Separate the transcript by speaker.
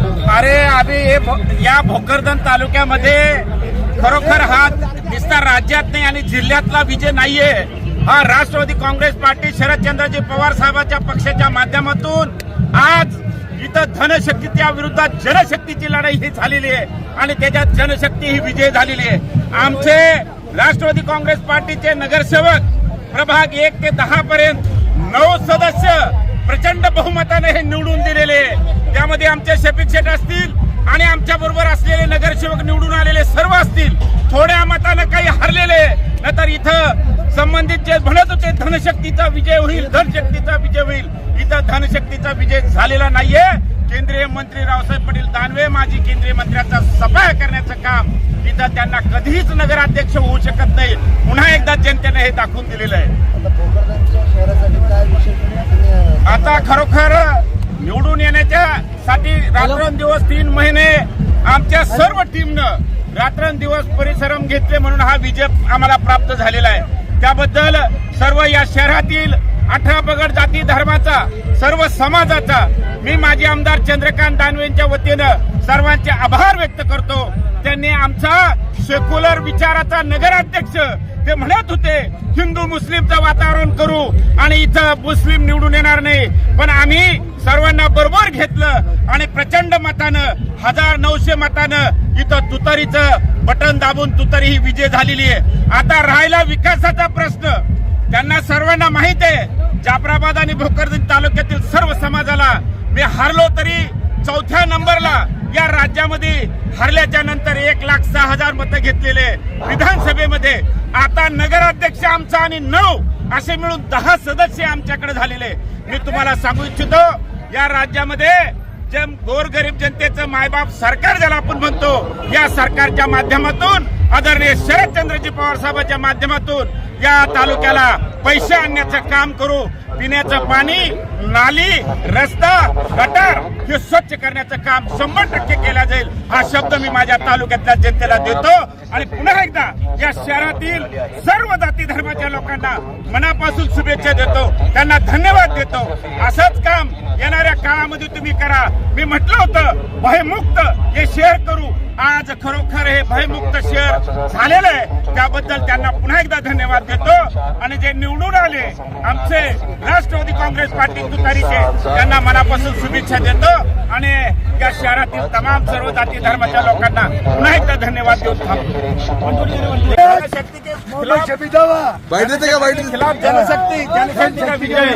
Speaker 1: अरे अभी या भोकरदन तालुक्यामध्ये खरोखर हा विस्तार राज्यात नाही आणि जिल्ह्यातला विजय नाहीये। हा राष्ट्रवादी काँग्रेस पार्टी शरदचंद्रजी पवार साहेबांच्या पक्षाच्या माध्यमातून आज इथं धनशक्तीच्या विरुद्धात जनशक्तीची लढाई ही झालेली आहे आणि त्याच्यात जनशक्ती ही विजय झालेली आहे। आमचे राष्ट्रवादी काँग्रेस पार्टीचे नगरसेवक प्रभाग 1 ते 10 पर्यंत 9 सदस्य प्रचंड बहुमताने हे निवडून दिलेले, त्यामध्ये आमचे शफिक शेठ असतील आणि आमच्या बरोबर असलेले नगरसेवक निवडून आलेले सर्व असतील। थोड्या मतानं काही हरलेले, नंतर इथं संबंधित जे म्हणत होते धनशक्तीचा विजय होईल, धनशक्तीचा विजय होईल, इथं धनशक्तीचा विजय झालेला नाहीये। केंद्रीय मंत्री रावसाहेब पाटील दानवे माजी केंद्रीय मंत्र्यांचा सफाया करण्याचं काम इथं त्यांना कधीच नगराध्यक्ष होऊ शकत नाही। पुन्हा एकदा जनतेने हे दाखवून दिलेलं आहे। आता खरोखर निवडून येण्याच्या साठी रात्रंदिवस 3 महिने आमच्या सर्व टीमनं रात्रंदिवस परिश्रम घेतले म्हणून हा विजय आम्हाला प्राप्त झालेला आहे। त्याबद्दल सर्व या शहरातील 18 पगड जाती धर्माचा सर्व समाजाचा मी माजी आमदार चंद्रकांत दानवेंच्या वतीनं सर्वांचे आभार व्यक्त करतो। त्यांनी आमचा सेक्युलर विचाराचा नगराध्यक्ष ते म्हणत होते हिंदू मुस्लिमचं वातावरण करू आणि इथं मुस्लिम निवडून येणार नाही, पण आम्ही सर्वांना बरोबर घेतलं आणि प्रचंड मतानं 1900 मतानं इथं तुतारीचं बटन दाबून तुतारी ही विजय झालेली आहे। आता राहिला विकासाचा प्रश्न, त्यांना सर्वांना माहित आहे जाफराबाद आणि भोकरदन तालुक्यातील सर्व समाजाला मी हारलो तरी 4थ्या नंबरला या राज्यामध्ये हरल्याच्या नंतर 1,06,000 मतं घेतलेले विधानसभेमध्ये। आता नगराध्यक्ष आमचा आणि 9 असे मिळून 10 सदस्य आमच्याकडे झालेले। मी तुम्हाला सांगू इच्छितो या राज्यामध्ये जे गोरगरीब जनतेचं मायबाप सरकार ज्याला आपण म्हणतो, या सरकारच्या माध्यमातून आदरणीय शरदचंद्रजी पवार साहेबांच्या माध्यमातून या तालुक्याला पैसे आणण्याचं काम करू। पिण्याचं पाणी, नाली, रस्ता, गटार हे स्वच्छ करण्याचं काम 100% केलं जाईल हा शब्द मी माझ्या तालुक्यातल्या जनतेला देतो। आणि पुन्हा एकदा या शहरातील सर्व जाती धर्माच्या लोकांना मनापासून शुभेच्छा देतो, त्यांना धन्यवाद देतो। असंच काम येणाऱ्या काळामध्ये तुम्ही करा। मी म्हटलं होतं भयमुक्त हे शहर करू, आज खरोखर हे भयमुक्त शहर झालेलं आहे, त्याबद्दल त्यांना पुन्हा एकदा धन्यवाद देतो। आणि जे निवडून आले आमचे राष्ट्रवादी काँग्रेस पार्टी तुतारीचे त्यांना मनापासून शुभेच्छा देतो आणि या शहरातील तमाम सर्व जाती धर्माच्या लोकांना पुन्हा एकदा धन्यवाद देऊन थांबतो। जनशक्ती के खिलाफ जनशक्ती का विजय।